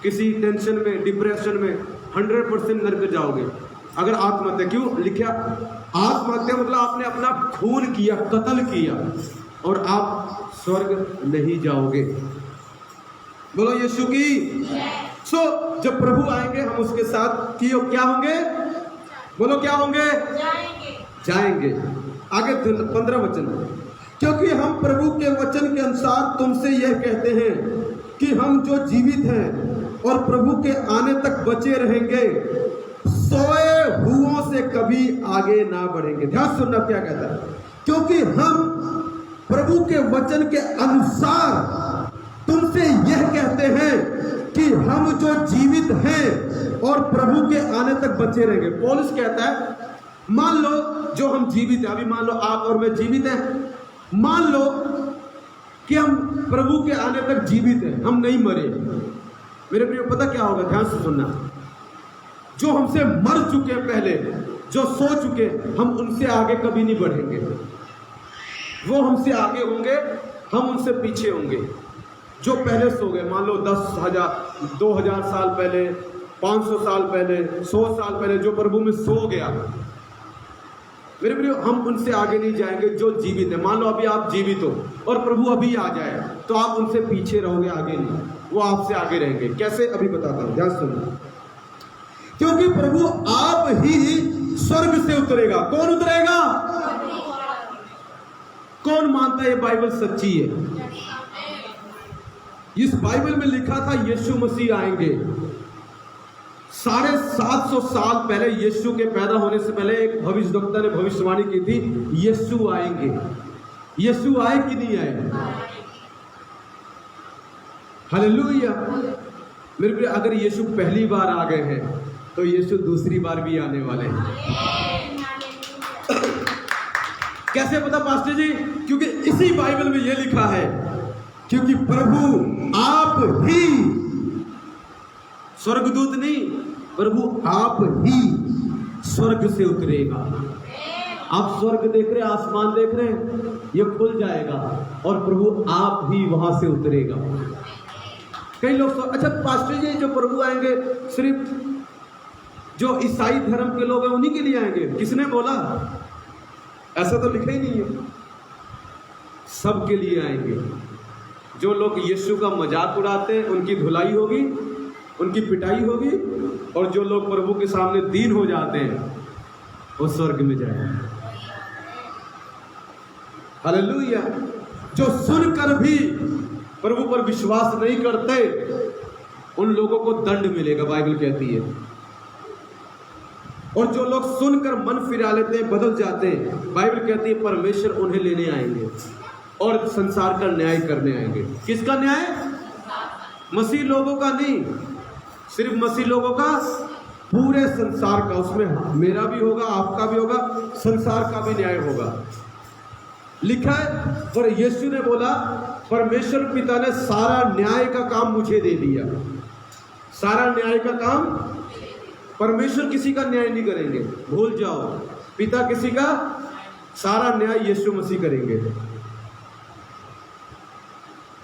A: किसी टेंशन में, डिप्रेशन में, 100% नरक जाओगे अगर आत्महत्या। क्यों लिखा आत्महत्या? मतलब आपने अपना खून किया, कत्ल किया, और आप स्वर्ग नहीं जाओगे। बोलो यीशु की। सो जब प्रभु आएंगे हम उसके साथ क्या होंगे? बोलो क्या होंगे? जाएंगे। आगे 15 वचन, क्योंकि हम प्रभु के वचन के अनुसार तुमसे यह कहते हैं कि हम जो जीवित हैं और प्रभु के आने तक बचे रहेंगे
B: कभी आगे ना बढ़ेंगे। ध्यान सुनना क्या कहता है, क्योंकि हम प्रभु के वचन के अनुसार तुमसे यह कहते हैं कि हम जो जीवित हैं और प्रभु के आने तक बचे रहेंगे। पौलुस कहता है, मान लो जो हम जीवित हैं, अभी मान लो आप और मैं जीवित हैं, मान लो कि हम प्रभु के आने तक जीवित हैं, हम नहीं मरे। मेरे प्रिय, पता क्या होगा, ध्यान से सुनना, जो हमसे मर चुके हैं पहले, जो सो चुके, हम उनसे आगे कभी नहीं बढ़ेंगे। वो हमसे आगे होंगे, हम उनसे पीछे होंगे। जो पहले सो गए, मान लो 10,000 2,000 साल पहले, 500 साल पहले, 100 साल पहले जो प्रभु में सो गया, मेरे प्रियो, हम उनसे आगे नहीं जाएंगे जो जीवित है। मान लो अभी आप जीवित हो और प्रभु अभी आ जाए, तो आप उनसे पीछे रहोगे, आगे नहीं, वो आपसे आगे रहेंगे। कैसे, अभी बताता हूं, ध्यान सुनो। क्योंकि प्रभु आप ही स्वर्ग से उतरेगा। कौन उतरेगा? कौन मानता है ये बाइबल सच्ची है? इस बाइबल में लिखा था यीशु मसीह आएंगे। 750 साल पहले, यीशु के पैदा होने से पहले, एक भविष्यवक्ता ने भविष्यवाणी की थी, यीशु आएंगे। यीशु आए कि नहीं आए? हालेलुया। मेरे प्रिय, अगर यीशु पहली बार आ गए हैं तो यीशु दूसरी बार भी आने वाले हैं। कैसे पता पास्टर जी? क्योंकि इसी बाइबल में यह लिखा है, क्योंकि प्रभु आप ही, स्वर्गदूत नहीं, प्रभु आप ही स्वर्ग से उतरेगा। आप स्वर्ग देख रहे हैं, आसमान देख रहे हैं, ये खुल जाएगा और प्रभु आप ही वहां से उतरेगा। कई लोग अच्छा पास्टर जी, जो प्रभु आएंगे सिर्फ जो ईसाई धर्म के लोग हैं उन्हीं के लिए आएंगे? किसने बोला? ऐसा तो लिखा ही नहीं है। सबके लिए आएंगे। जो लोग यीशु का मजाक उड़ाते हैं उनकी धुलाई होगी, उनकी पिटाई होगी, और जो लोग प्रभु के सामने दीन हो जाते हैं वो स्वर्ग में जाएंगे। हालेलुया। जो सुनकर भी प्रभु पर विश्वास नहीं करते उन लोगों को दंड मिलेगा, बाइबल कहती है। और जो लोग सुनकर मन फिरा लेते हैं, बदल जाते हैं, बाइबल कहती है परमेश्वर उन्हें लेने आएंगे और संसार का न्याय करने आएंगे। किसका न्याय? मसीह लोगों का नहीं, सिर्फ मसीह लोगों का, पूरे संसार का। उसमें मेरा भी होगा, आपका भी होगा, संसार का भी न्याय होगा। लिखा है, पर यीशु ने बोला, परमेश्वर पिता ने सारा न्याय का काम मुझे दे दिया। सारा न्याय का काम, परमेश्वर किसी का न्याय नहीं करेंगे, भूल जाओ। पिता किसी का, सारा न्याय यीशु मसीह करेंगे।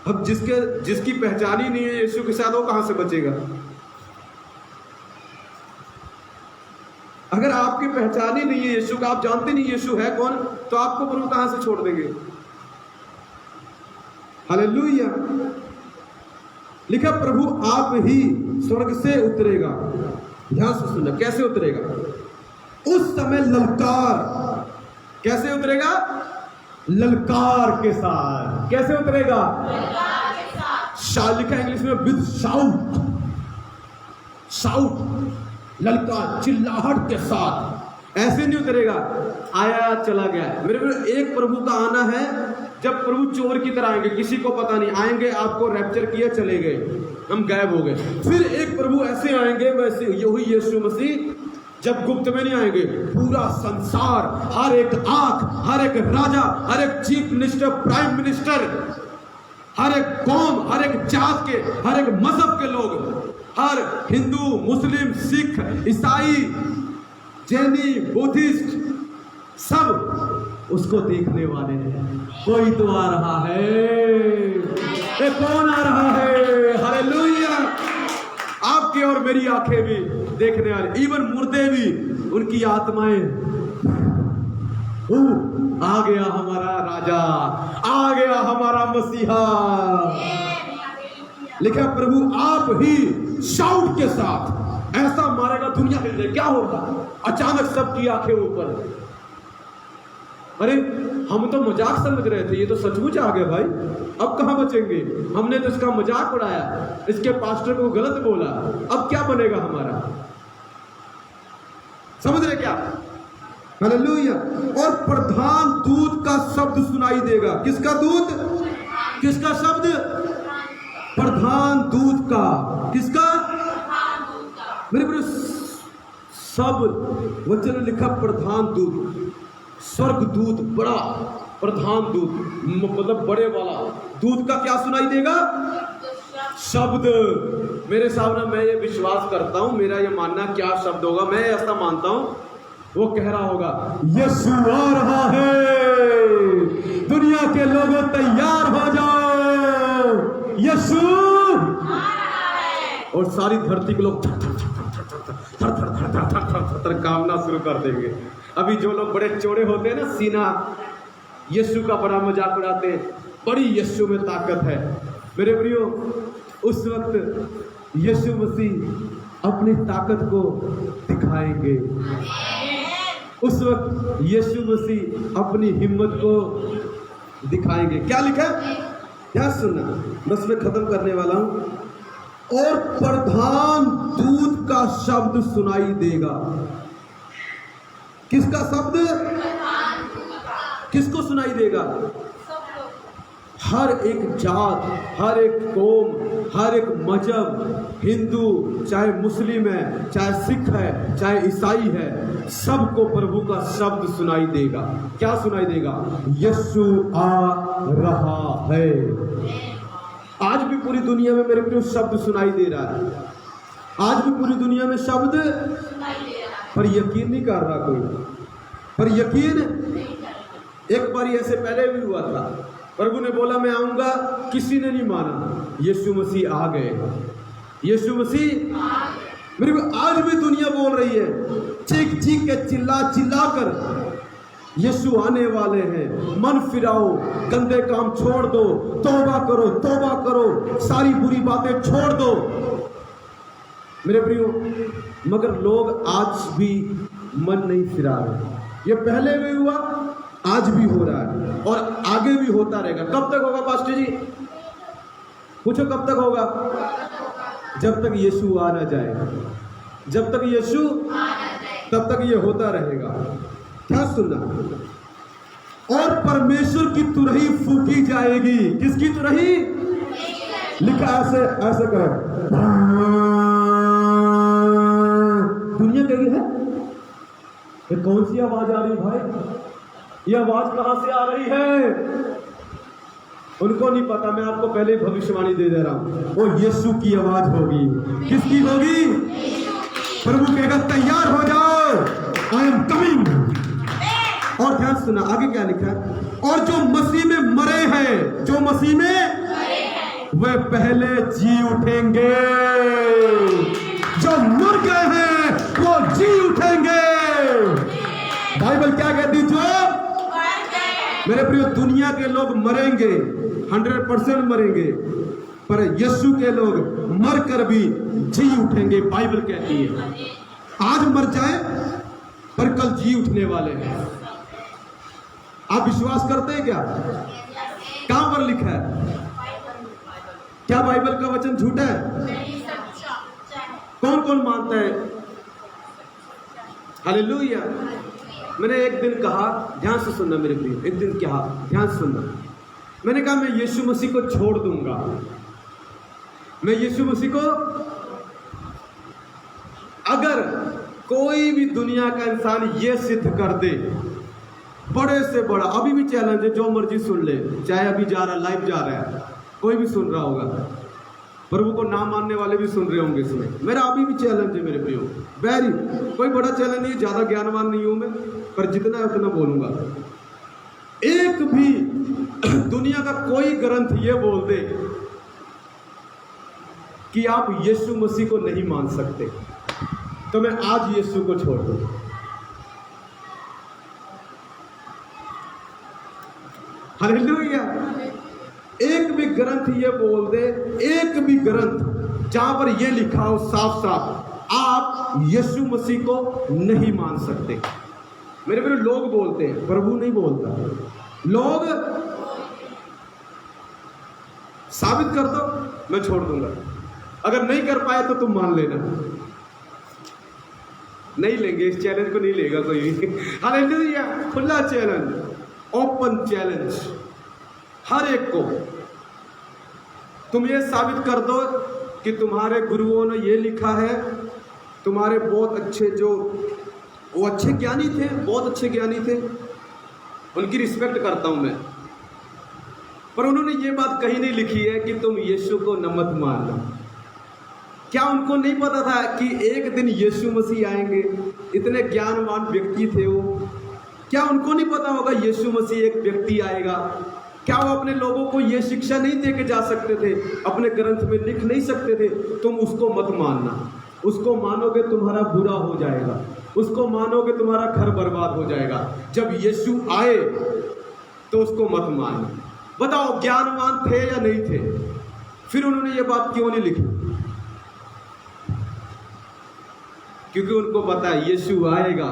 B: अब जिसकी पहचान ही नहीं है यीशु के साथ, वो कहां से बचेगा? अगर आपकी पहचान ही नहीं है यीशु का, आप जानते नहीं यीशु है कौन, तो आपको प्रभु कहां से छोड़ देंगे? हालेलुया। लिखा, प्रभु आप ही स्वर्ग से उतरेगा। ध्यान से सुनना, कैसे उतरेगा? उस समय ललकार। कैसे उतरेगा? ललकार के साथ। कैसे उतरेगा? लिखा इंग्लिश में विद शाउट। शाउट, ललकार, चिल्लाहट के साथ। ऐसे नहीं उतरेगा आया चला गया। मेरे एक प्रभु का आना है जब प्रभु चोर की तरह आएंगे, किसी को पता नहीं, आएंगे, आपको रैप्चर किया, चले गए, हम गायब हो गए। फिर एक प्रभु ऐसे आएंगे, वैसे यही यीशु मसीह, जब गुप्त में नहीं आएंगे, पूरा संसार, हर एक आंख, हर एक राजा, हर एक चीफ मिनिस्टर, प्राइम मिनिस्टर, हर एक कौम, हर एक जात के, हर एक मजहब के लोग, हर हिंदू, मुस्लिम, सिख, ईसाई, जैनी, बुद्धिस्ट, सब उसको देखने वाले हैं। कोई तो आ रहा है। कौन आ रहा है? हालेलुया। आपकी और मेरी आंखें भी देखने वाले, इवन मुर्दे भी, उनकी आत्माएं, आ गया हमारा राजा, आ गया हमारा मसीहा। लिखा, प्रभु आप ही शाउट के साथ ऐसा मारेगा, दुनिया हिल जाए। क्या होगा? अचानक सबकी आंखें ऊपर। अरे हम तो मजाक समझ रहे थे, ये तो सचमुच आ गया भाई, अब कहां बचेंगे? हमने तो इसका मजाक उड़ाया, इसके पास्टर को गलत बोला, अब क्या बनेगा हमारा? समझ रहे क्या? हालेलुया। और प्रधान दूत का शब्द सुनाई देगा। किसका दूत? किसका शब्द? प्रधान दूत का। किसका? मेरे प्रिय, सब वचन में लिखा प्रधान दूत, स्वर्ग दूत, बड़ा प्रधान दूत, मतलब बड़े वाला दूत का क्या सुनाई देगा? शब्द। मेरे सामने मैं ये विश्वास करता हूं, मेरा ये मानना क्या शब्द होगा, मैं ऐसा मानता हूं वो कह रहा होगा, यीशु आ रहा है, दुनिया के लोगों तैयार हो जाओ, यीशु और सारी धरती के लोग थर कामना शुरू कर देंगे। अभी जो लोग बड़े चौड़े होते हैं ना, सीना, यीशु का बड़ा मजाक उड़ाते हैं, बड़ी यीशु में ताकत है। मेरे प्रियो, उस वक्त यीशु मसीह अपनी ताकत को दिखाएंगे। उस वक्त यीशु मसीह अपनी हिम्मत को दिखाएंगे। क्या लिखा? क्या सुनना, बस मैं खत्म करने वाला हूं। और प्रधान दूत का शब्द सुनाई देगा। किसका शब्द? किसको सुनाई देगा? हर एक जात, हर एक कौम, हर एक मजहब, हिंदू चाहे मुस्लिम है, चाहे सिख है, चाहे ईसाई है, सबको प्रभु का शब्द सुनाई देगा। क्या सुनाई देगा? यीशु आ रहा है। आज भी पूरी दुनिया में मेरे प्रिय शब्द सुनाई दे रहा है। आज भी पूरी दुनिया में शब्द सुनाई दे रहा है, पर यकीन नहीं कर रहा कोई। पर यकीन एक बार ऐसे पहले भी हुआ था, प्रभु ने बोला मैं आऊंगा, किसी ने नहीं माना। यीशु मसीह आ गए। यीशु मसीह मेरे को आज भी दुनिया बोल रही है, चीख चीख के, चिल्ला चिल्ला कर, यीशु आने वाले हैं, मन फिराओ, गंदे काम छोड़ दो, तौबा करो, सारी बुरी बातें छोड़ दो। मेरे प्रियो, मगर लोग आज भी मन नहीं फिरा रहे। ये पहले भी हुआ, आज भी हो रहा है और आगे भी होता रहेगा। कब तक होगा पास्टर जी? पूछो कब तक होगा? जब तक यीशु आ ना जाए। जब तक यीशु तब तक ये होता रहेगा। क्या सुनना? और परमेश्वर की तुरही फूकी जाएगी। किसकी तुरही? लिखा ऐसे, ऐसे करो, दुनिया कही है। ये कौन सी आवाज आ रही भाई? ये आवाज कहां से आ रही है? उनको नहीं पता, मैं आपको पहले ही भविष्यवाणी दे दे रहा हूं, वो यीशु की आवाज होगी। किसकी होगी? प्रभु कहेगा तैयार हो जाओ, आई एम कमिंग। और ध्यान सुना, आगे क्या लिखा है? और जो मसीह में मरे हैं, जो मसीह में वे पहले जी उठेंगे। जो मर गए हैं वो जी उठेंगे। बाइबल क्या कहती? जो मेरे प्रिय, दुनिया के लोग मरेंगे, 100% मरेंगे, पर यीशु के लोग मरकर भी जी उठेंगे। बाइबल कहती है आज मर जाए पर कल जी उठने वाले हैं। आप विश्वास करते हैं क्या? कहां पर लिखा है? क्या बाइबल का वचन झूठा है? कौन कौन मानता है? हालेलुया। मैंने एक दिन कहा, ध्यान से सुनना मेरे प्रिय, एक दिन कहा, ध्यान से सुनना, मैंने कहा मैं यीशु मसीह को छोड़ दूंगा। मैं यीशु मसीह को, अगर कोई भी दुनिया का इंसान ये सिद्ध कर दे, बड़े से बड़ा, अभी भी चैलेंज है, जो मर्जी सुन ले, चाहे अभी जा रहा, लाइव जा रहा है, कोई भी सुन रहा होगा, प्रभु को ना मानने वाले भी सुन रहे होंगे इसमें, मेरा अभी भी चैलेंज है मेरे प्रियो, वेरी, कोई बड़ा चैलेंज नहीं, ज्यादा ज्ञानवान नहीं हूं मैं, पर जितना है उतना बोलूंगा। एक भी दुनिया का कोई ग्रंथ ये बोल दे कि आप यीशु मसीह को नहीं मान सकते, तो मैं आज यीशु को छोड़ दूं। हालेलुया। एक भी ग्रंथ ये बोल दे, एक भी ग्रंथ जहां पर ये लिखा हो साफ साफ आप यीशु मसीह को नहीं मान सकते। मेरे मेरे लोग बोलते हैं, प्रभु नहीं बोलता। लोग साबित कर दो, मैं छोड़ दूंगा, अगर नहीं कर पाए तो तुम मान लेना।
A: नहीं लेंगे, इस चैलेंज को नहीं लेगा कोई भी। हालेलुया, खुला चैलेंज, ओपन चैलेंज हर एक को। तुम ये साबित कर दो कि तुम्हारे गुरुओं ने ये लिखा है, तुम्हारे बहुत अच्छे जो वो अच्छे ज्ञानी थे, बहुत अच्छे ज्ञानी थे, उनकी रिस्पेक्ट करता हूं मैं, पर उन्होंने ये बात कहीं नहीं लिखी है कि तुम यीशु को न मत मानना। क्या उनको नहीं पता था कि एक दिन यीशु मसीह आएंगे? इतने ज्ञानवान व्यक्ति थे वो, क्या उनको नहीं पता होगा यीशु मसीह एक व्यक्ति आएगा? क्या वो अपने लोगों को ये शिक्षा नहीं दे के जा सकते थे? अपने ग्रंथ में लिख नहीं सकते थे तुम उसको मत मानना, उसको मानोगे तुम्हारा बुरा हो जाएगा, उसको मानोगे तुम्हारा घर बर्बाद हो जाएगा। जब यीशु आए तो उसको मत मानना। बताओ ज्ञानवान थे या नहीं थे? फिर उन्होंने ये बात क्यों नहीं लिखी? क्योंकि उनको पता है यीशु आएगा।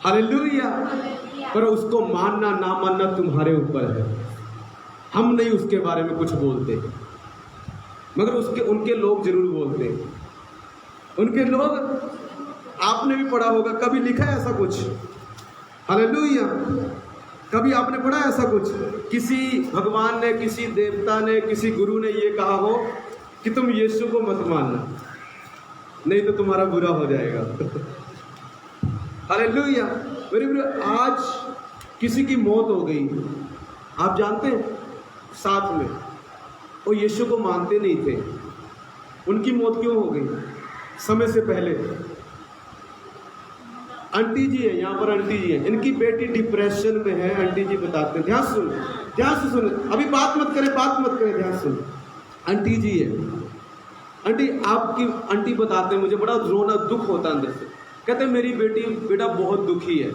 A: हालेलुया। पर उसको मानना ना मानना तुम्हारे ऊपर है। हम नहीं उसके बारे में कुछ बोलते, मगर उनके लोग जरूर बोलते हैं। उनके लोग, आपने भी पढ़ा होगा, कभी लिखा है ऐसा कुछ? हालेलुया। कभी आपने पढ़ा ऐसा कुछ? किसी भगवान ने, किसी देवता ने, किसी गुरु ने ये कहा हो कि तुम यीशु को मत मानना, नहीं तो तुम्हारा बुरा हो जाएगा। हालेलुया। मेरे प्रिय, आज किसी की मौत हो गई, आप जानते हैं, साथ में वो यीशु को मानते नहीं थे। उनकी मौत क्यों हो गई? समय से पहले। आंटी जी है यहाँ पर, आंटी जी है, इनकी बेटी डिप्रेशन में है। आंटी जी बताते हैं, ध्यान सुन, ध्यान से सुन, अभी बात मत करें, बात मत करें, ध्यान सुन। आंटी जी है, आंटी आपकी आंटी बताते हैं, मुझे बड़ा रोना दुख होता है अंदर से। कहते हैं मेरी बेटा बहुत दुखी है,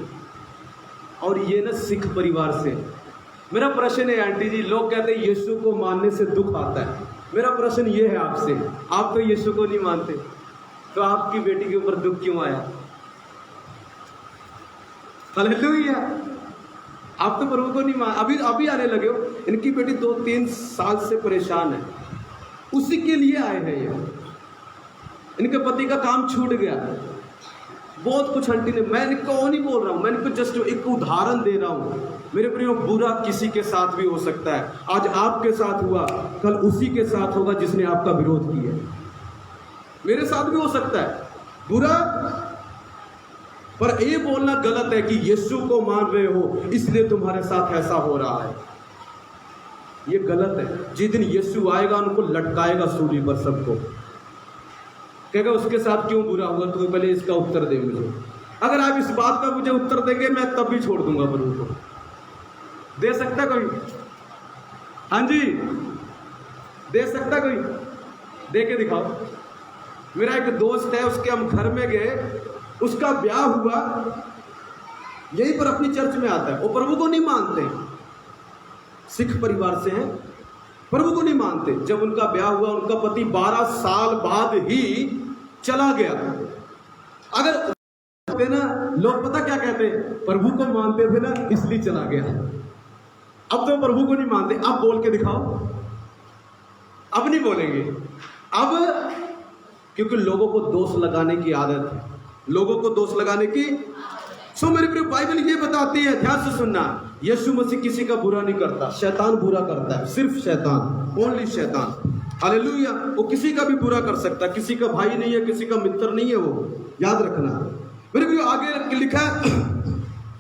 A: और ये ना सिख परिवार से। मेरा प्रश्न है आंटी जी, लोग कहते हैं यीशु को मानने से दुख आता है। मेरा प्रश्न ये है आपसे, आप तो यीशु को नहीं मानते, तो आपकी बेटी के ऊपर दुख क्यों आया? हालेलुया। आप तो प्रभु को नहीं मान, अभी आने लगे हो। इनकी बेटी 2-3 साल से परेशान है, उसी के लिए आए हैं ये। इनके पति का काम छूट गया, बहुत कुछ आंटी ने, मैं इनको नहीं बोल रहा हूँ, मैं इनको जस्ट एक उदाहरण दे रहा हूँ। मेरे प्रियो, बुरा किसी के साथ भी हो सकता है। आज आपके साथ हुआ, कल उसी के साथ होगा जिसने आपका विरोध किया। मेरे साथ भी हो सकता है बुरा, पर ये बोलना गलत है कि यीशु को मान रहे हो इसलिए तुम्हारे साथ ऐसा हो रहा है। ये गलत है। जिस दिन यीशु आएगा उनको लटकाएगा सूली पर सबको, कहेगा उसके साथ क्यों बुरा हुआ, तू पहले इसका उत्तर दे मुझे। अगर आप इस बात का मुझे उत्तर देंगे, मैं तब भी छोड़ दूंगा प्रभु को। दे सकता कोई? हाँ जी, दे सकता कोई? दे के दिखाओ। मेरा एक दोस्त है, उसके हम घर में गए, उसका ब्याह हुआ, यहीं पर अपनी चर्च में आता है। वो प्रभु को नहीं मानते, सिख परिवार से हैं, प्रभु को नहीं मानते। जब उनका ब्याह हुआ, उनका पति 12 साल बाद ही चला गया। अगर ना लोग पता क्या कहते हैं, प्रभु को मानते थे ना इसलिए चला गया। अब तो प्रभु को नहीं मानते। अब बोल के दिखाओ। अब नहीं बोलेंगे, अब क्योंकि लोगों को दोष लगाने की आदत है, लोगों को दोष लगाने की। सो मेरे प्रिय, बाइबल ये बताती है, ध्यान से सुनना, यीशु मसीह किसी का बुरा नहीं करता, शैतान बुरा करता है, सिर्फ शैतान, ओनली शैतान। हालेलुया। वो किसी का भी बुरा कर सकता है, किसी का भाई नहीं है, किसी का मित्र नहीं है, वो याद रखना। मेरे प्रिय, आगे लिखा है,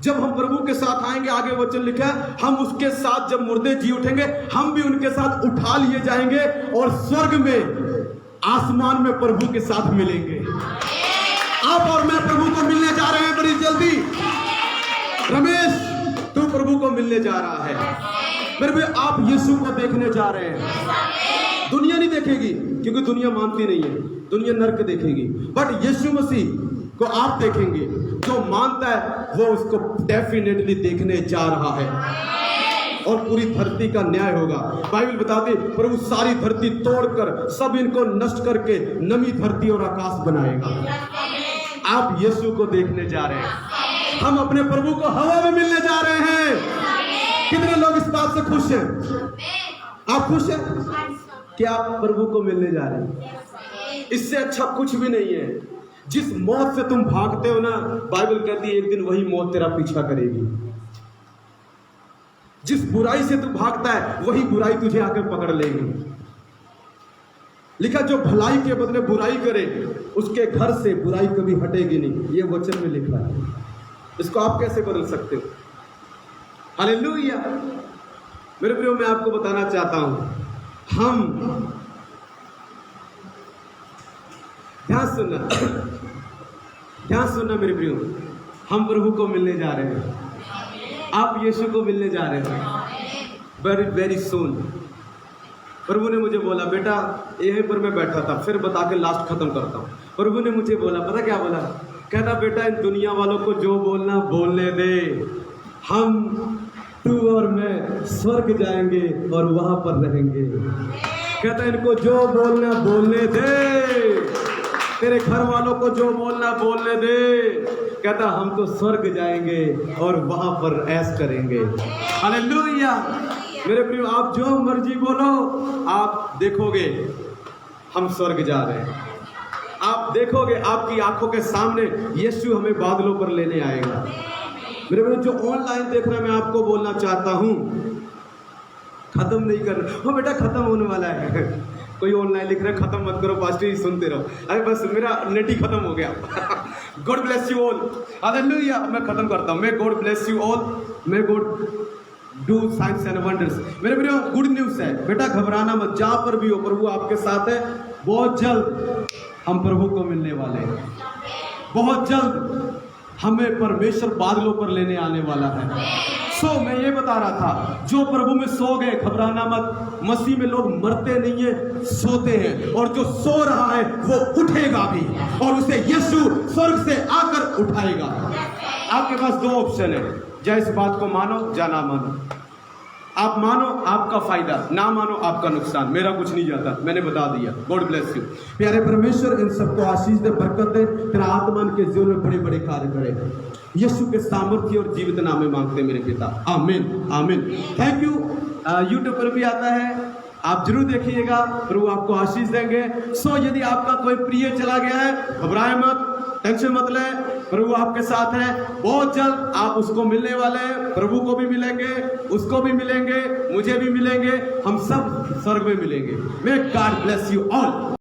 A: जब हम प्रभु के साथ आएंगे, आगे वचन लिखा है, हम उसके साथ जब मुर्दे जी उठेंगे, हम भी उनके साथ उठा लिए जाएंगे और स्वर्ग में, आसमान में प्रभु के साथ मिलेंगे। आप और मैं प्रभु को मिलने जा रहे हैं बड़ी जल्दी। रमेश, तू प्रभु को मिलने जा रहा है। मेरे भाई, आप यीशु को देखने जा रहे हैं। दुनिया नहीं देखेगी, क्योंकि दुनिया मानती नहीं है, दुनिया नरक देखेगी, बट यीशु मसीह को आप देखेंगे। जो मानता है वो उसको डेफिनेटली देखने जा रहा है, और पूरी धरती का न्याय होगा। बाइबल बताती है, प्रभु सारी धरती तोड़कर सब इनको नष्ट करके नई धरती और आकाश बनाएगा। आप यीशु को देखने जा रहे हैं, हम अपने प्रभु को हवा में मिलने जा रहे हैं। कितने लोग इस बात से खुश हैं? आप खुश हैं कि आप प्रभु को मिलने जा रहे हैं? इससे अच्छा कुछ भी नहीं है। जिस मौत से तुम भागते हो ना, बाइबल कहती है एक दिन वही मौत तेरा पीछा करेगी। जिस बुराई से तू भागता है वही बुराई तुझे आकर पकड़ लेगी। लिखा जो भलाई के बदले बुराई करे उसके घर से बुराई कभी हटेगी नहीं, ये वचन में लिखा है। इसको आप कैसे बदल सकते हो? हालेलुया। मेरे प्रियो, मैं आपको बताना चाहता हूं, हम ध्यान सुनना मेरे प्रियो, हम प्रभु को मिलने जा रहे हैं। आप यीशु को मिलने जा रहे हैं वेरी वेरी सून। प्रभु ने मुझे बोला, बेटा यहीं पर मैं बैठा था, फिर बता के लास्ट खत्म करता हूँ। प्रभु ने मुझे बोला, पता क्या बोला? कहता बेटा इन दुनिया वालों को जो बोलना बोलने दे, हम तू और मैं स्वर्ग जाएंगे और वहां पर रहेंगे। कहता इनको जो बोलना बोलने दे, तेरे घर वालों को जो बोलना बोलने दे। कहता हम तो स्वर्ग जाएंगे और वहां पर ऐश करेंगे। हालेलुया। मेरे प्रिय, आप जो मर्जी बोलो, आप देखोगे हम स्वर्ग जा रहे हैं। आप देखोगे आपकी आंखों के सामने यीशु हमें बादलों पर लेने आएगा। मेरे प्रिय, जो ऑनलाइन देख रहे हैं, मैं आपको बोलना चाहता हूं, खत्म नहीं करना। वो बेटा खत्म होने वाला है। कोई ऑनलाइन लिख रहा है खत्म मत करो पास्टर जी, सुनते रहो। अरे बस मेरा नेट ही खत्म हो गया। God bless you all. Hallelujah. मैं खत्म करता हूँ। May God bless you all. May God do science and wonders. मेरे प्रियो, गुड न्यूज़ है बेटा, घबराना मत। जहाँ पर भी हो प्रभु आपके साथ है। बहुत जल्द हम प्रभु को मिलने वाले हैं। बहुत जल्द हमें परमेश्वर बादलों पर लेने आने वाला है। मैं ये बता रहा था, जो प्रभु में सो गए घबराना मत। मसीह में लोग मरते नहीं है, सोते हैं। और जो सो रहा है वो उठेगा भी, और उसे यीशु स्वर्ग से आकर उठाएगा। आपके पास दो ऑप्शन है, या इस बात को मानो या ना मानो। आप मानो आपका फायदा, ना मानो आपका नुकसान। मेरा कुछ नहीं जाता, मैंने बता दिया। God bless you. प्यारे परमेश्वर इन सबको आशीष दे, बरकत दे, तेरा आत्मा के जीवन में बड़े बड़े कार्य करे। यीशु के सामर्थ्य और जीवित नाम में मांगते मेरे पिता, आमीन आमीन। Thank you. यूट्यूब पर भी आता है, आप जरूर देखिएगा, प्रभु आपको आशीष देंगे। यदि आपका कोई प्रिय चला गया है, घबराए मत, टेंशन मत ले, प्रभु आपके साथ है। बहुत जल्द आप उसको मिलने वाले हैं। प्रभु को भी मिलेंगे, उसको भी मिलेंगे, मुझे भी मिलेंगे, हम सब स्वर्ग में मिलेंगे। May God bless you all.